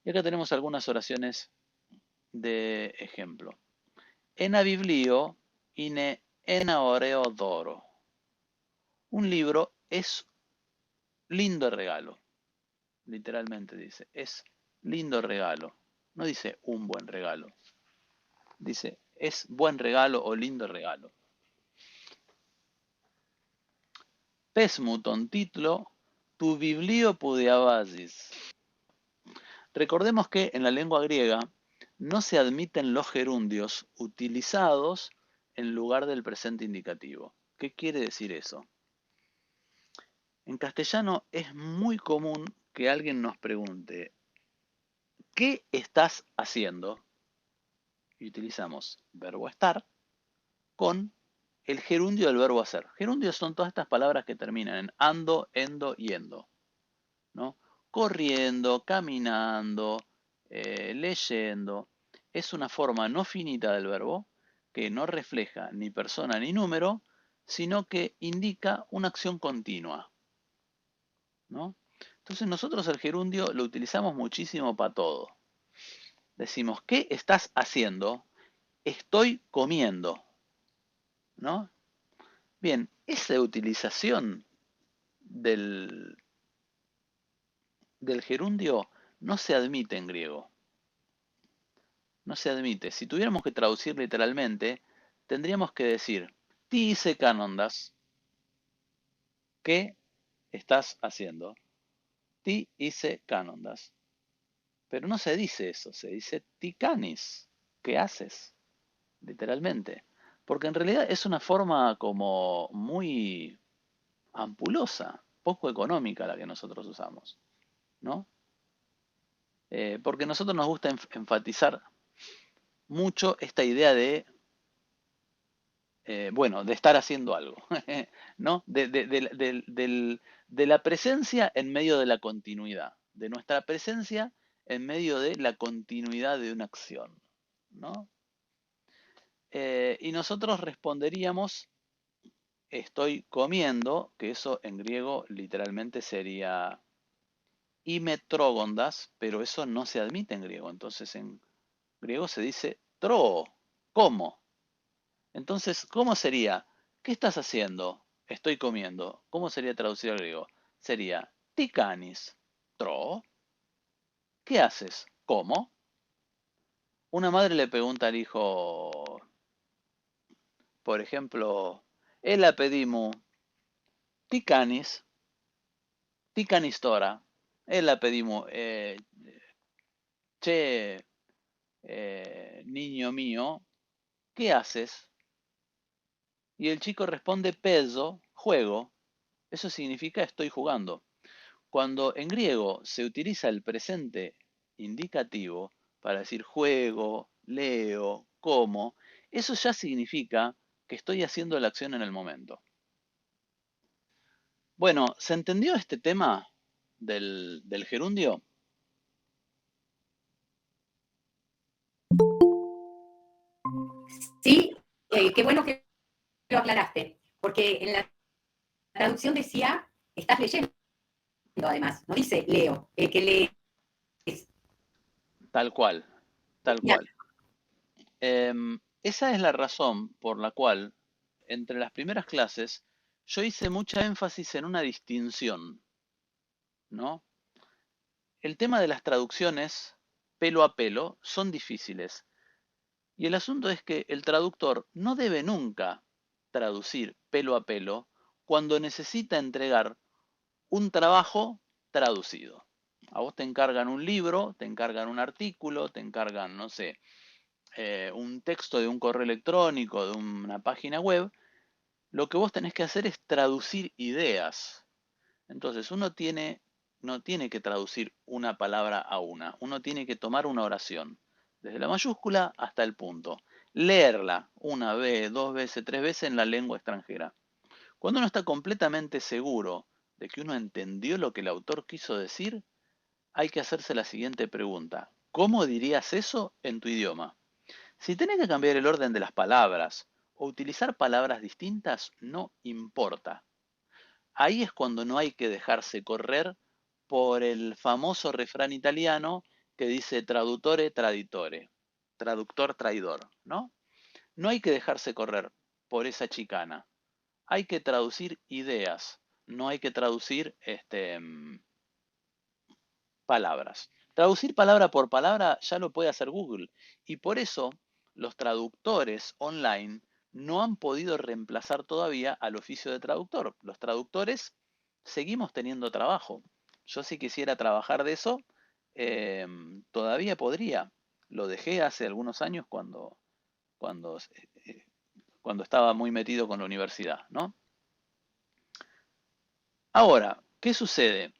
Y acá tenemos algunas oraciones de ejemplo. Ena biblio ine ena oreo d'oro. Un libro es lindo regalo, literalmente dice, es lindo regalo. No dice un buen regalo, dice es buen regalo o lindo regalo. Pesmuton titlo tu biblio pudeabasis. Recordemos que en la lengua griega no se admiten los gerundios utilizados en lugar del presente indicativo. ¿Qué quiere decir eso? En castellano es muy común que alguien nos pregunte, ¿qué estás haciendo? Y utilizamos verbo estar con el gerundio del verbo hacer. Gerundios son todas estas palabras que terminan en ando, endo y endo, ¿no? Corriendo, caminando, leyendo. Es una forma no finita del verbo que no refleja ni persona ni número, sino que indica una acción continua, ¿no? Entonces nosotros el gerundio lo utilizamos muchísimo para todo. Decimos, ¿qué estás haciendo? Estoy comiendo, ¿no? Bien, esa utilización del, del gerundio no se admite en griego. No se admite. Si tuviéramos que traducir literalmente, tendríamos que decir, ti hice canondas, ¿qué estás haciendo? Ti hice canondas. Pero no se dice eso, se dice ti canis, ¿qué haces? Literalmente. Porque en realidad es una forma como muy ampulosa, poco económica la que nosotros usamos, ¿no? Porque a nosotros nos gusta enfatizar mucho esta idea de, bueno, de estar haciendo algo, ¿no? De la presencia en medio de la continuidad, de nuestra presencia en medio de la continuidad de una acción, ¿no? Y nosotros responderíamos, estoy comiendo, que eso en griego literalmente sería imetrógondas, pero eso no se admite en griego. Entonces en griego se dice tro, ¿cómo? Entonces, ¿cómo sería? ¿Qué estás haciendo? Estoy comiendo. ¿Cómo sería traducido al griego? Sería tikanis, tro. ¿Qué haces? ¿Cómo? Una madre le pregunta al hijo, por ejemplo, ella pedimu tikanis, tikanis tora. Ella pedimu, che, niño mío, ¿qué haces? Y el chico responde peso, juego. Eso significa estoy jugando. Cuando en griego se utiliza el presente indicativo para decir juego, leo, como, eso ya significa que estoy haciendo la acción en el momento. Bueno, ¿se entendió este tema del gerundio? Sí, qué bueno que lo aclaraste, porque en la traducción decía, estás leyendo además, no dice leo, que lees. Tal cual, tal Ya, cual. Esa es la razón por la cual entre las primeras clases yo hice mucha énfasis en una distinción, ¿no? El tema de las traducciones pelo a pelo son difíciles. Y el asunto es que el traductor no debe nunca traducir pelo a pelo cuando necesita entregar un trabajo traducido. A vos te encargan un libro, te encargan un artículo, te encargan, no sé, un texto de un correo electrónico, de una página web. Lo que vos tenés que hacer es traducir ideas. Entonces no tiene que traducir una palabra a una, uno tiene que tomar una oración, desde la mayúscula hasta el punto, leerla una vez, dos veces, tres veces en la lengua extranjera. Cuando uno está completamente seguro de que uno entendió lo que el autor quiso decir, hay que hacerse la siguiente pregunta. ¿Cómo dirías eso en tu idioma? Si tenés que cambiar el orden de las palabras o utilizar palabras distintas, no importa. Ahí es cuando no hay que dejarse correr por el famoso refrán italiano que dice traduttore traditore, traductor traidor, ¿no? No hay que dejarse correr por esa chicana. Hay que traducir ideas, no hay que traducir palabras. Traducir palabra por palabra ya lo puede hacer Google y por eso los traductores online no han podido reemplazar todavía al oficio de traductor. Los traductores seguimos teniendo trabajo. Yo si quisiera trabajar de eso, todavía podría. Lo dejé hace algunos años cuando, eh, cuando estaba muy metido con la universidad, ¿no? Ahora, ¿qué sucede?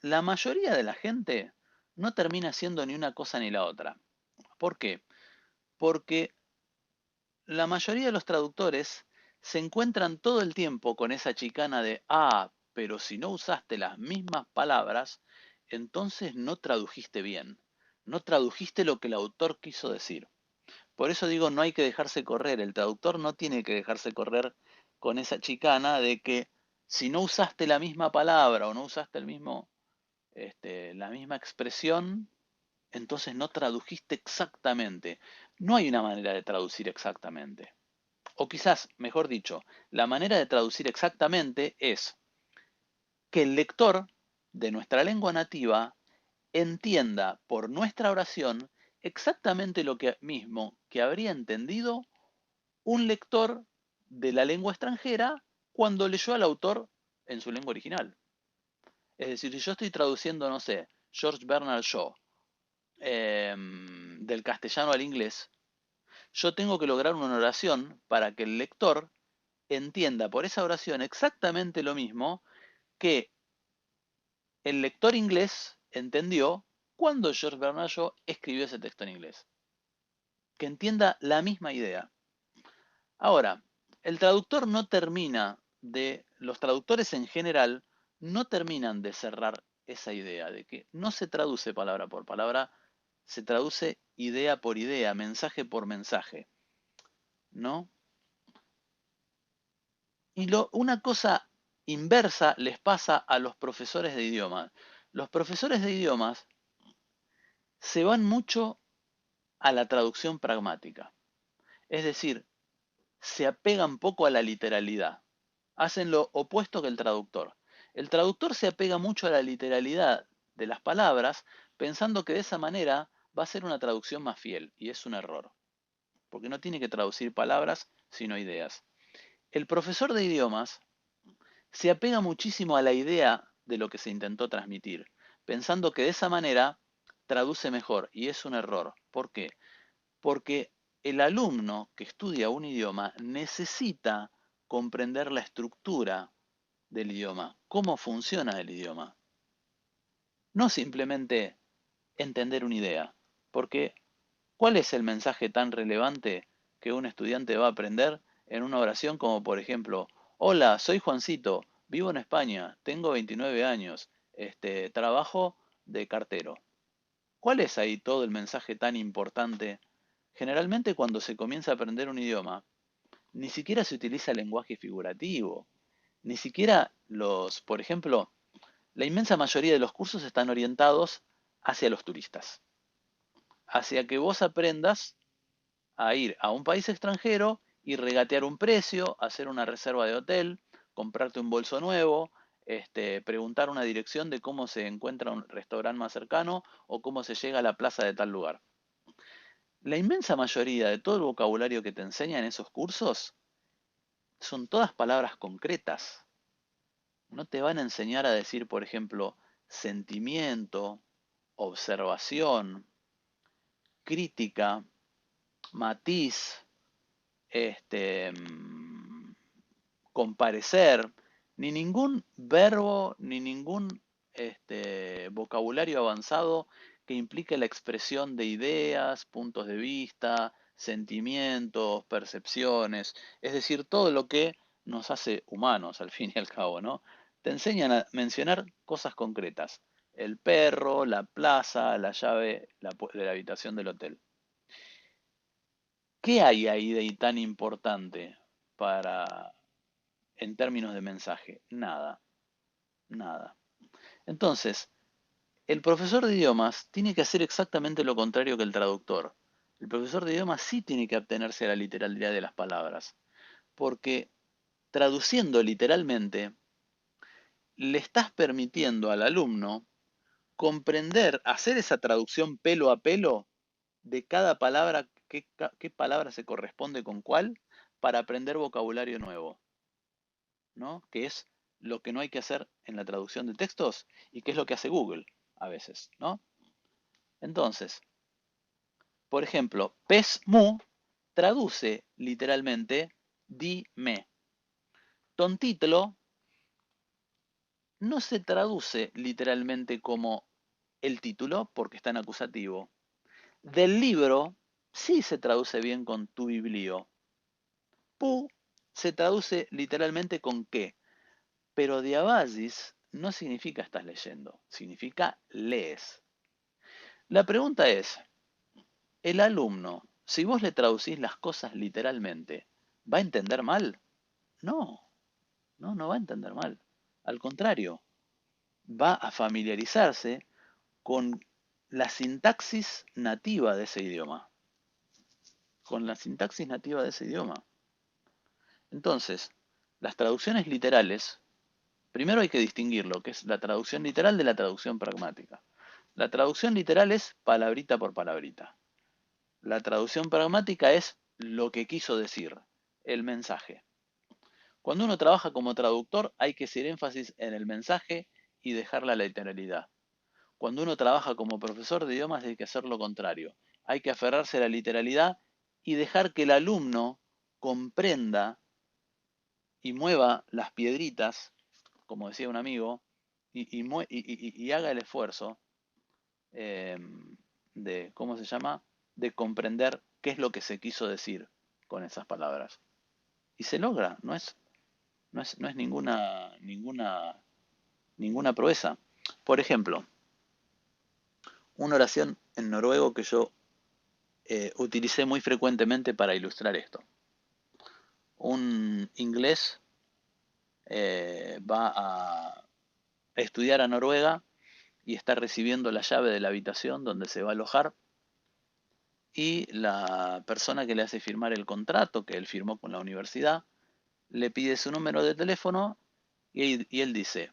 La mayoría de la gente no termina siendo ni una cosa ni la otra. ¿Por qué? Porque la mayoría de los traductores se encuentran todo el tiempo con esa chicana de, pero si no usaste las mismas palabras, entonces no tradujiste bien, no tradujiste lo que el autor quiso decir. Por eso digo, no hay que dejarse correr, el traductor no tiene que dejarse correr con esa chicana de que si no usaste la misma palabra o no usaste la misma expresión, entonces no tradujiste exactamente. No hay una manera de traducir exactamente. O quizás, mejor dicho, la manera de traducir exactamente es que el lector de nuestra lengua nativa entienda por nuestra oración exactamente lo que mismo que habría entendido un lector de la lengua extranjera cuando leyó al autor en su lengua original. Es decir, si yo estoy traduciendo, no sé, George Bernard Shaw, del castellano al inglés, yo tengo que lograr una oración para que el lector entienda por esa oración exactamente lo mismo que el lector inglés entendió cuando George Bernard Shaw escribió ese texto en inglés. Que entienda la misma idea. Ahora, el traductor no termina los traductores en general no terminan de cerrar esa idea de que no se traduce palabra por palabra, se traduce idea por idea, mensaje por mensaje, ¿no? Y una cosa inversa les pasa a los profesores de idiomas. Los profesores de idiomas se van mucho a la traducción pragmática, es decir, se apegan poco a la literalidad, hacen lo opuesto que el traductor. El traductor se apega mucho a la literalidad de las palabras, pensando que de esa manera va a ser una traducción más fiel, y es un error, porque no tiene que traducir palabras, sino ideas. El profesor de idiomas se apega muchísimo a la idea de lo que se intentó transmitir, pensando que de esa manera traduce mejor, y es un error. ¿Por qué? Porque el alumno que estudia un idioma necesita comprender la estructura del idioma, cómo funciona el idioma, no simplemente entender una idea, porque ¿cuál es el mensaje tan relevante que un estudiante va a aprender en una oración como por ejemplo, hola, soy Juancito, vivo en España, tengo 29 años, trabajo de cartero? ¿Cuál es ahí todo el mensaje tan importante? Generalmente cuando se comienza a aprender un idioma, ni siquiera se utiliza lenguaje figurativo, ni siquiera por ejemplo, la inmensa mayoría de los cursos están orientados hacia los turistas, hacia que vos aprendas a ir a un país extranjero y regatear un precio, hacer una reserva de hotel, comprarte un bolso nuevo, preguntar una dirección de cómo se encuentra un restaurante más cercano o cómo se llega a la plaza de tal lugar. La inmensa mayoría de todo el vocabulario que te enseñan en esos cursos son todas palabras concretas. No te van a enseñar a decir, por ejemplo, sentimiento, observación, crítica, matiz, este, mm, comparecer, ni ningún verbo, ni ningún vocabulario avanzado que implique la expresión de ideas, puntos de vista, sentimientos, percepciones, es decir, todo lo que nos hace humanos al fin y al cabo, ¿no? Te enseñan a mencionar cosas concretas, el perro, la plaza, la llave de la habitación del hotel. ¿Qué hay ahí de tan importante para, en términos de mensaje? Nada, nada. Entonces, El profesor de idiomas tiene que hacer exactamente lo contrario que el traductor. El profesor de idiomas sí tiene que atenerse a la literalidad de las palabras, porque traduciendo literalmente, le estás permitiendo al alumno comprender, hacer esa traducción pelo a pelo de cada palabra, qué palabra se corresponde con cuál, para aprender vocabulario nuevo, ¿no? Que es lo que no hay que hacer en la traducción de textos y que es lo que hace Google a veces, ¿no? Entonces, por ejemplo, pez mu traduce literalmente dime. Tontitlo no se traduce literalmente como el título porque está en acusativo. Del libro sí se traduce bien con tu biblio. Pu se traduce literalmente con qué, pero diabasis no significa estás leyendo, significa lees. La pregunta es, ¿el alumno, si vos le traducís las cosas literalmente, va a entender mal? No, no va a entender mal. Al contrario, va a familiarizarse con la sintaxis nativa de ese idioma. Con la sintaxis nativa de ese idioma. Entonces, las traducciones literales, primero hay que distinguir lo que es la traducción literal de la traducción pragmática. La traducción literal es palabrita por palabrita. La traducción pragmática es lo que quiso decir, el mensaje. Cuando uno trabaja como traductor hay que hacer énfasis en el mensaje y dejar la literalidad. Cuando uno trabaja como profesor de idiomas hay que hacer lo contrario. Hay que aferrarse a la literalidad y dejar que el alumno comprenda y mueva las piedritas, como decía un amigo, y haga el esfuerzo eh, de, ¿cómo se llama? De comprender qué es lo que se quiso decir con esas palabras. Y se logra, no es ninguna proeza. Por ejemplo, una oración en noruego que yo utilicé muy frecuentemente para ilustrar esto. Un inglés va a estudiar a Noruega y está recibiendo la llave de la habitación donde se va a alojar y la persona que le hace firmar el contrato que él firmó con la universidad le pide su número de teléfono y él dice,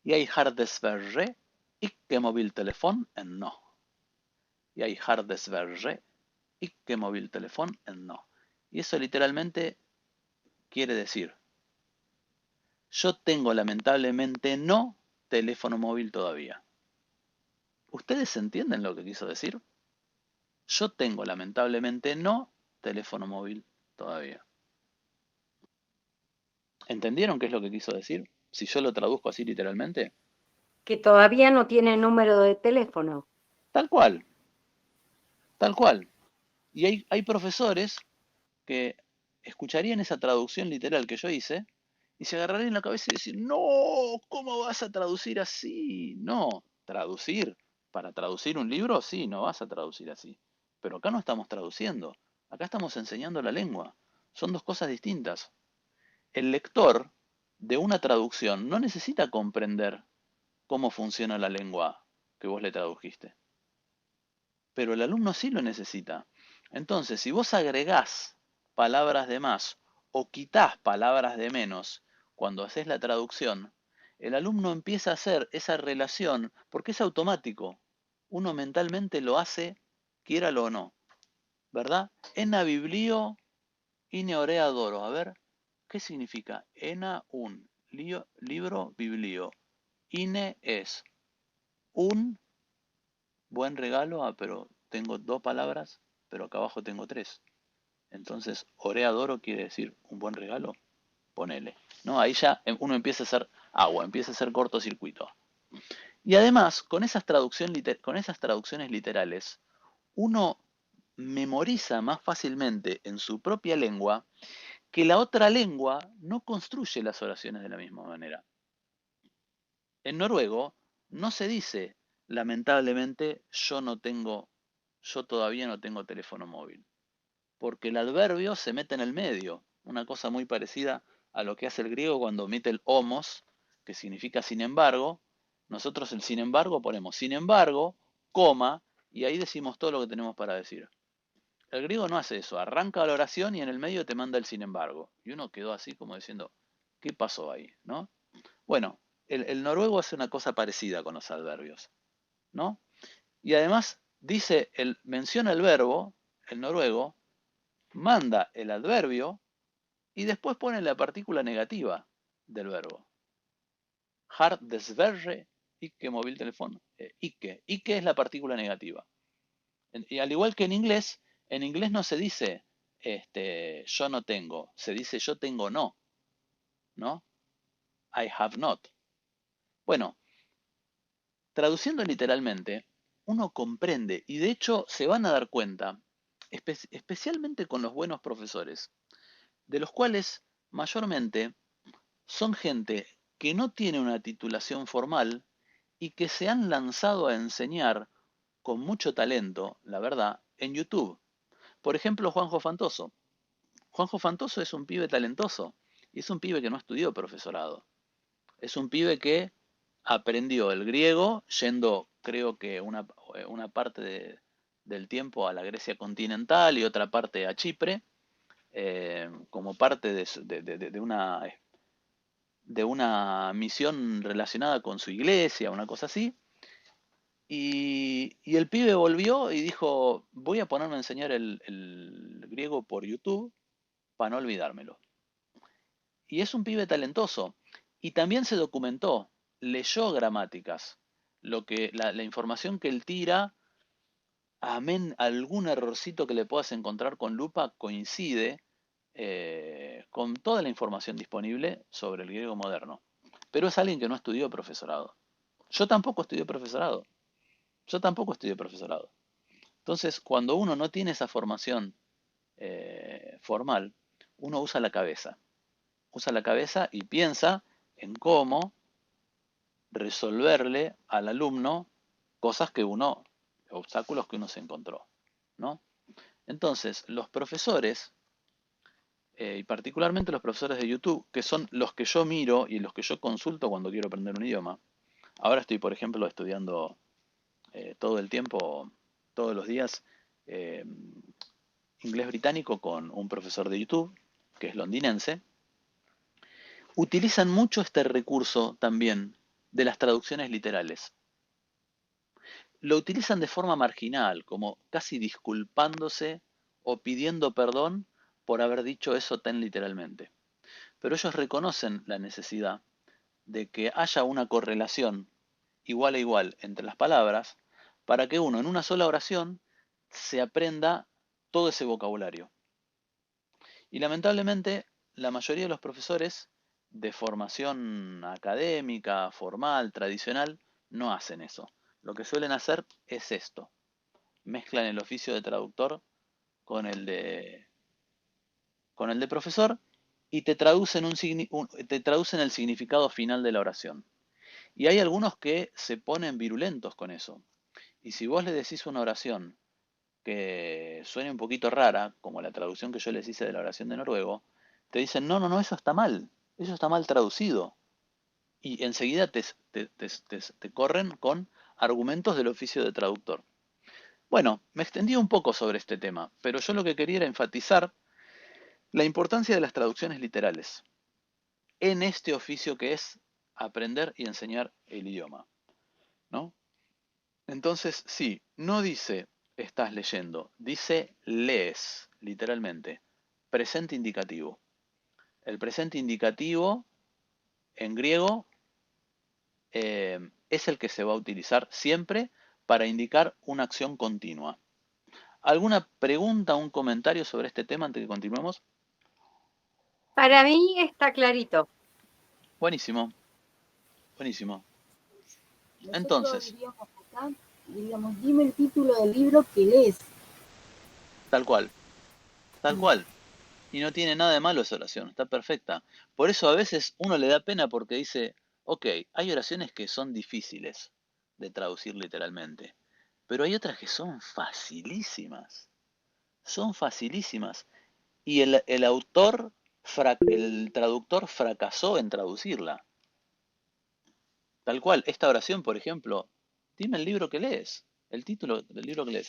Jeg har dessverre ikke mobiltelefon ennå. Jeg har dessverre ikke mobiltelefon ennå. Y eso literalmente quiere decir, yo tengo lamentablemente no teléfono móvil todavía. ¿Ustedes entienden lo que quiso decir? Yo tengo lamentablemente no teléfono móvil todavía. ¿Entendieron qué es lo que quiso decir? Si yo lo traduzco así literalmente. Que todavía no tiene número de teléfono. Tal cual, tal cual. Y hay profesores que escucharían esa traducción literal que yo hice y se agarrarían la cabeza y decir, no, ¿cómo vas a traducir así? No, traducir. Para traducir un libro, sí, no vas a traducir así. Pero acá no estamos traduciendo, acá estamos enseñando la lengua. Son dos cosas distintas. El lector de una traducción no necesita comprender cómo funciona la lengua que vos le tradujiste. Pero el alumno sí lo necesita. Entonces, si vos agregás palabras de más o quitás palabras de menos cuando haces la traducción, el alumno empieza a hacer esa relación porque es automático. Uno mentalmente lo hace, quiéralo o no. ¿Verdad? Ena biblio ine orea doro. A ver, ¿qué significa? Ena un, libro, biblio. Ine es un buen regalo, pero tengo dos palabras, pero acá abajo tengo tres. Entonces, oreadoro quiere decir un buen regalo, ponele. ¿No? Ahí ya uno empieza a hacer agua, empieza a hacer cortocircuito. Y además, con esas traducciones literales, uno memoriza más fácilmente en su propia lengua que la otra lengua no construye las oraciones de la misma manera. En noruego no se dice, lamentablemente, yo todavía no tengo teléfono móvil, porque el adverbio se mete en el medio, una cosa muy parecida a lo que hace el griego cuando omite el homos, que significa sin embargo, Nosotros el sin embargo ponemos sin embargo, coma, y ahí decimos todo lo que tenemos para decir. El griego no hace eso, arranca la oración y en el medio te manda el sin embargo. Y uno quedó así como diciendo, ¿qué pasó ahí? ¿No? Bueno, el noruego hace una cosa parecida con los adverbios, ¿no? Y además menciona el verbo, el noruego, manda el adverbio y después pone la partícula negativa del verbo. Har dessverre ikke mobiltelefon. Ikke. Ikke es la partícula negativa. Y al igual que en inglés no se dice yo no tengo, se dice yo tengo no, ¿no? I have not. Bueno, traduciendo literalmente, uno comprende y de hecho se van a dar cuenta, especialmente con los buenos profesores, de los cuales mayormente son gente que no tiene una titulación formal y que se han lanzado a enseñar con mucho talento, la verdad, en YouTube. Por ejemplo, Juanjo Fantoso. Juanjo Fantoso es un pibe talentoso y es un pibe que no estudió profesorado. Es un pibe que aprendió el griego yendo, creo que una parte del tiempo a la Grecia continental y otra parte a Chipre, como parte de una misión relacionada con su iglesia, una cosa así. Y el pibe volvió y dijo, voy a ponerme a enseñar el griego por YouTube para no olvidármelo. Y es un pibe talentoso. Y también se documentó, leyó gramáticas. La información que él tira, amén, algún errorcito que le puedas encontrar con lupa, coincide con toda la información disponible sobre el griego moderno. Pero es alguien que no estudió profesorado. Yo tampoco estudié profesorado. Yo tampoco estudié profesorado. Entonces, cuando uno no tiene esa formación formal, uno usa la cabeza. Usa la cabeza y piensa en cómo resolverle al alumno obstáculos que uno se encontró, ¿no? Entonces, los profesores, y particularmente los profesores de YouTube, que son los que yo miro y los que yo consulto cuando quiero aprender un idioma. Ahora estoy, por ejemplo, estudiando todo el tiempo, todos los días, eh, inglés británico con un profesor de YouTube, que es londinense. Utilizan mucho este recurso también de las traducciones literales. Lo utilizan de forma marginal, como casi disculpándose o pidiendo perdón por haber dicho eso tan literalmente. Pero ellos reconocen la necesidad de que haya una correlación igual a igual entre las palabras para que uno en una sola oración se aprenda todo ese vocabulario. Y lamentablemente la mayoría de los profesores de formación académica, formal, tradicional, no hacen eso. Lo que suelen hacer es esto. Mezclan el oficio de traductor con con el de profesor y te traducen el significado final de la oración. Y hay algunos que se ponen virulentos con eso. Y si vos le decís una oración que suene un poquito rara, como la traducción que yo les hice de la oración de noruego, te dicen, no, no, no, eso está mal traducido. Y enseguida te corren con argumentos del oficio de traductor. Bueno, me extendí un poco sobre este tema, pero yo lo que quería era enfatizar la importancia de las traducciones literales en este oficio que es aprender y enseñar el idioma, ¿no? Entonces, sí, no dice estás leyendo, dice lees, literalmente. Presente indicativo. El presente indicativo en griego es el que se va a utilizar siempre para indicar una acción continua. ¿Alguna pregunta o un comentario sobre este tema antes de que continuemos? Para mí está clarito. Buenísimo, buenísimo. Nosotros Entonces, diríamos, dime el título del libro que lees. tal cual, tal cual. Y no tiene nada de malo esa oración, está perfecta. Por eso a veces uno le da pena porque dice, ok, hay oraciones que son difíciles de traducir literalmente, pero hay otras que son facilísimas. Son facilísimas. Y el traductor fracasó en traducirla. Tal cual, esta oración, por ejemplo, dime el libro que lees, el título del libro que lees.